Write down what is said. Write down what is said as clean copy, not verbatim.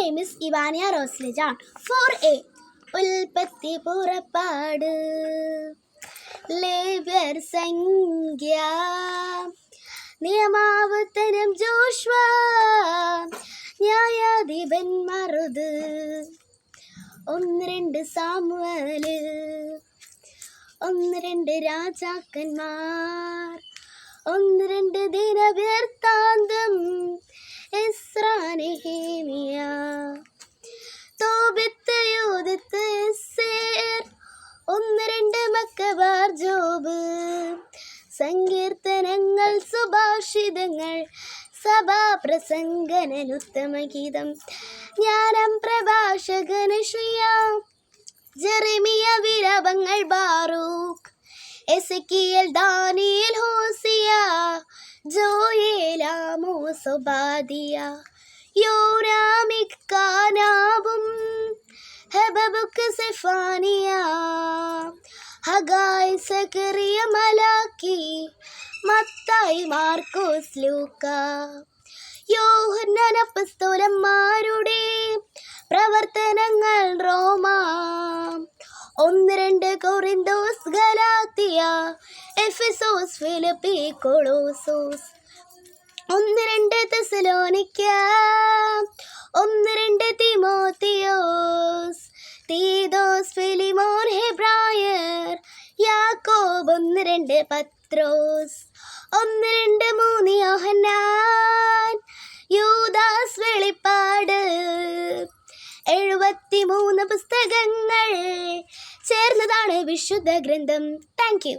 name is Ivania Roslejan. 4A. ഉൽപ്പത്തി പുറപ്പാട് ലേവ്യർ സംഖ്യ നിയമാവർത്തനം ജോഷ്വ ന്യായാധിപൻ മറുത് 1-2 സാമുവേല് 1-2 രാജാക്കന്മാർ 1-2 ദിനവൃത്താന്തം Ezra Nehemiah Tobit Judith Esther 1-2 മക്കബാർ ജോബ് സങ്കീർത്തനങ്ങൾ സുഭാഷിതങ്ങൾ സഭാപ്രസംഗനൻ ഉത്തമഗീതം ജ്ഞാനം പ്രഭാഷകന് ശ്രീയാം ജെറമിയ വിലാപങ്ങൾ Baruch Ezekiel Daniel Hosea Joel Amos Obadiah യോരാം ഇക്കാനാബും Habakkuk Zephaniah Haggai Zechariah Malachi മത്തായി മാർക്കോസ് ലൂക്ക യോഹന്നാൻ അപ്പസ്തോലന്മാരുടെ പ്രവർത്തനങ്ങൾ റോമ 1-2 കൊറിന്തോസ് ഗലാത്തിയ എഫെസോസ് ഫിലിപ്പി കൊളോസോസ് 1-2 തെസലോനിക്ക 1-2 തിമോത്തിയോസ് തീതോസ് ഫിലിമോൻ ഹെബ്രായർ യാക്കോബ് 1-2 പത്രോസ് 1-2 യോഹന്നാൻ യൂദാസ് വെളിപ്പാട് 73 പുസ്തകങ്ങൾ ചേർന്നതാണ് വിശുദ്ധ ഗ്രന്ഥം. Thank you.